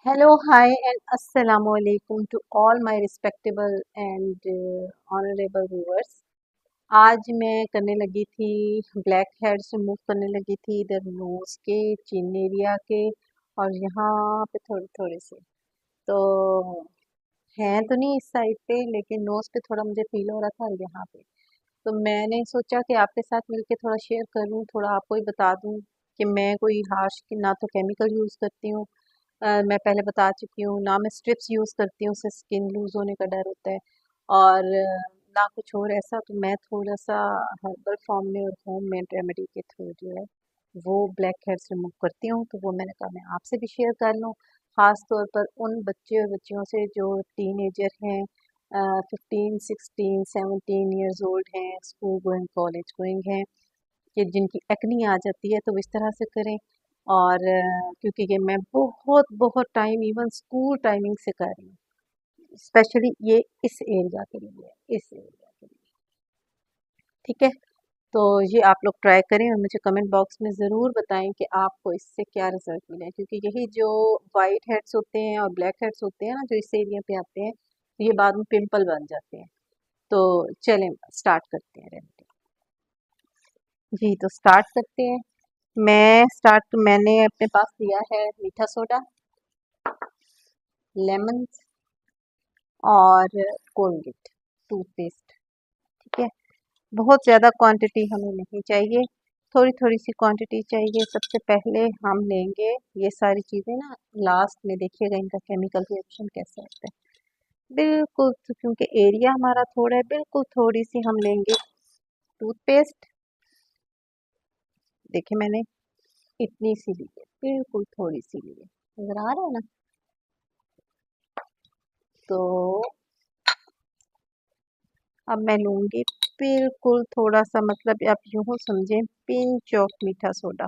Hello, hi, and assalamu alaikum to all my respectable and honorable viewers. आज मैं करने लगी थी ब्लैक हेड्स रिमूव करने लगी थी इधर नोज के चिन एरिया के और यहाँ पे थोड़े थोड़े से तो हैं तो नहीं इस साइड पे लेकिन नोज पे थोड़ा मुझे फील हो रहा था और यहाँ पे तो मैंने सोचा कि आपके साथ मिलके थोड़ा शेयर करूँ थोड़ा आपको ही बता दूँ कि मैं कोई हार्श ना तो केमिकल यूज़ करती हूँ। मैं पहले बता चुकी हूँ ना मैं स्ट्रिप्स यूज़ करती हूँ उससे स्किन लूज होने का डर होता है और ना कुछ और ऐसा तो मैं थोड़ा सा हर्बल फॉर्म में और होम मेड रेमेडी के थ्रू जो है वो ब्लैक हेड्स रिमूव करती हूँ तो वो मैंने कहा मैं आपसे भी शेयर कर लूँ खास तौर पर उन बच्चे और बच्चियों से जो टीनेजर हैं 15, 16, 17 ईयर्स ओल्ड हैं स्कूल गोइंग कॉलेज गोइंग हैं कि जिनकी एक्नी आ जाती है तो इस तरह से करें और क्योंकि ये मैं बहुत बहुत टाइम इवन स्कूल टाइमिंग से कर रही हूँ स्पेशली ये इस एरिया के लिए इस एरिया के लिए ठीक है तो ये आप लोग ट्राई करें और मुझे कमेंट बॉक्स में ज़रूर बताएं कि आपको इससे क्या रिजल्ट मिले हैं क्योंकि यही जो वाइट हेड्स होते हैं और ब्लैक हेड्स होते हैं ना जो इस एरिया पे आते हैं तो ये बाद में पिंपल बन जाते हैं तो चलें स्टार्ट करते हैं रेमेडी जी तो स्टार्ट करते हैं मैंने अपने पास लिया है मीठा सोडा लेमन और कोलगेट टूथपेस्ट ठीक है बहुत ज़्यादा क्वांटिटी हमें नहीं चाहिए थोड़ी थोड़ी सी क्वांटिटी चाहिए सबसे पहले हम लेंगे ये सारी चीज़ें ना लास्ट में देखिएगा इनका केमिकल रिएक्शन कैसे होता है बिल्कुल तो क्योंकि एरिया हमारा थोड़ा है बिल्कुल थोड़ी सी हम लेंगे टूथपेस्ट देखिए मैंने इतनी सी ली है बिल्कुल थोड़ी सी ली है नजर आ रहा है ना तो अब मैं लूंगी बिल्कुल थोड़ा सा मतलब आप यूं समझें पिंच ऑफ मीठा सोडा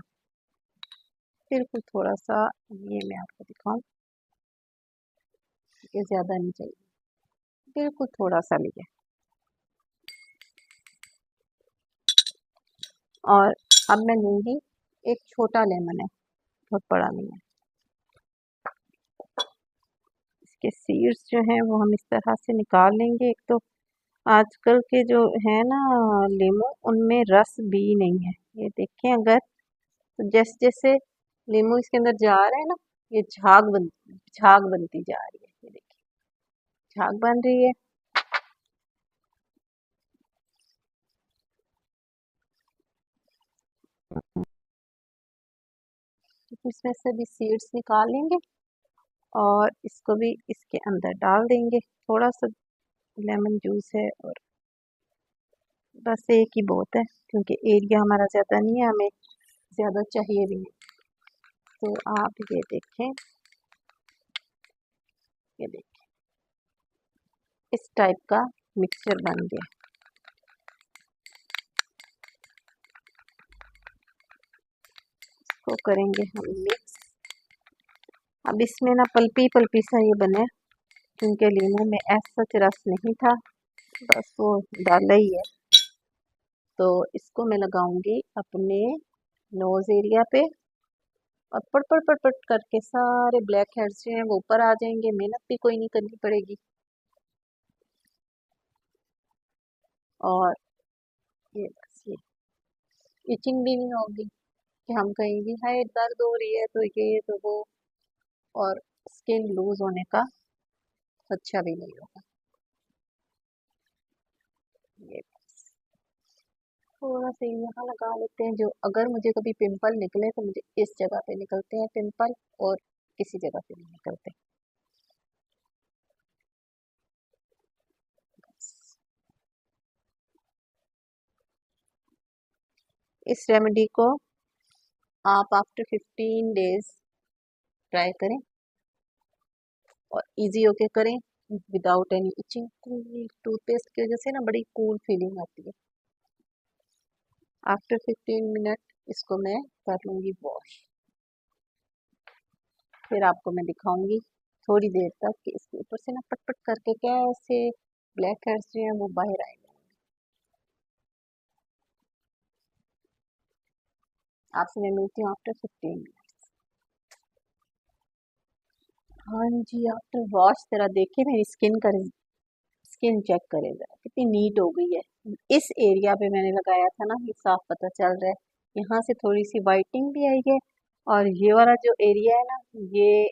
बिल्कुल थोड़ा सा ये मैं आपको दिखाऊं ये ज़्यादा नहीं चाहिए बिल्कुल थोड़ा सा लिया और अब मैं लूँगी एक छोटा लेमन है बहुत बड़ा नहीं है इसके सीड्स जो हैं वो हम इस तरह से निकाल लेंगे एक तो आजकल के जो है ना लीमू उनमें रस भी नहीं है ये देखें अगर तो जैसे जैसे लीमू इसके अंदर जा रहा है ना ये झाग बनती जा रही है ये देखिए झाग बन रही है इसमें से भी सीड्स निकाल लेंगे और इसको भी इसके अंदर डाल देंगे थोड़ा सा लेमन जूस है और बस एक ही बहुत है क्योंकि एरिया हमारा ज़्यादा नहीं है हमें ज़्यादा चाहिए भी नहीं तो आप ये देखें ये देखें इस टाइप का मिक्सचर बन गया इसको करेंगे हम मिक्स अब इसमें ना पल्पी पल्पी सा ये बने क्योंकि लीमू में ऐसा रस नहीं था बस वो डाला ही है तो इसको मैं लगाऊंगी अपने नोज एरिया पे और पट पट पट पट करके सारे ब्लैक हेड्स जो हैं वो ऊपर आ जाएंगे मेहनत भी कोई नहीं करनी पड़ेगी और ये बस ये इचिंग भी नहीं होगी कि हम कहेंगे हाय दर्द हो रही है तो ये तो वो और स्किन लूज होने का अच्छा भी नहीं होगा ये थोड़ा सा यहाँ लगा लेते हैं जो अगर मुझे कभी पिंपल निकले तो मुझे इस जगह पे निकलते हैं पिंपल और किसी जगह पे नहीं निकलते इस रेमेडी को आप आफ्टर 15 डेज ट्राई करें और इजी होके करें विदाउट एनी इचिंग टूथपेस्ट की वजह से ना बड़ी कूल फीलिंग आती है आफ्टर 15 मिनट इसको मैं कर लूँगी वॉश फिर आपको मैं दिखाऊंगी थोड़ी देर तक कि इसके ऊपर से ना पट पट करके कैसे ब्लैक हेड्स जो हैं वो बाहर आएंगे आपसे मैं मिलती हूँ आफ्टर 15 मिनट हाँ जी, आफ्टर वॉश ज़रा देखिए मेरी स्किन चेक करें ज़रा कितनी नीट हो गई है। इस एरिया पे मैंने लगाया था ना, ये साफ पता चल रहा है। यहाँ से थोड़ी सी वाइटिंग भी आई है, और ये वाला जो एरिया है ना, ये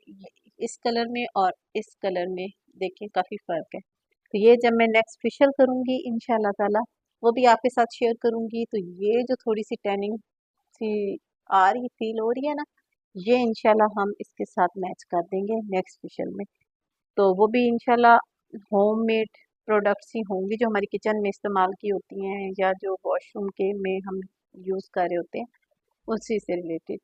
इस कलर में और इस कलर में देखिए काफ़ी फ़र्क है। तो ये जब मैं नेक्स्ट फेशियल करूँगी इंशाल्लाह ताला, वो भी आपके साथ शेयर करूँगी। तो ये जो थोड़ी सी टैनिंग सी आ रही फील हो रही है ना, ये इंशाल्लाह हम इसके साथ मैच कर देंगे नेक्स्ट फेशियल में। तो वो भी इंशाल्लाह होममेड प्रोडक्ट्स ही होंगी जो हमारी किचन में इस्तेमाल की होती हैं, या जो वॉशरूम के में हम यूज़ कर रहे होते हैं, उसी से रिलेटेड।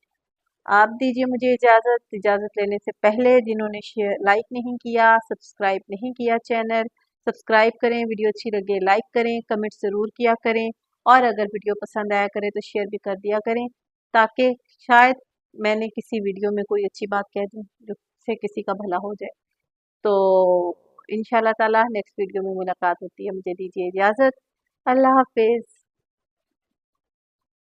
आप दीजिए मुझे इजाज़त लेने से पहले जिन्होंने शेयर लाइक नहीं किया, सब्सक्राइब नहीं किया चैनल, सब्सक्राइब करें, वीडियो अच्छी लगे लाइक करें, कमेंट ज़रूर किया करें, और अगर वीडियो पसंद आया करे तो शेयर भी कर दिया करें, ताकि शायद मैंने किसी वीडियो में कोई अच्छी बात कह दूँ जिससे किसी का भला हो जाए। तो इंशाल्लाह ताला नेक्स्ट वीडियो में मुलाकात होती है। मुझे दीजिए इजाज़त। अल्लाह हाफ़िज़।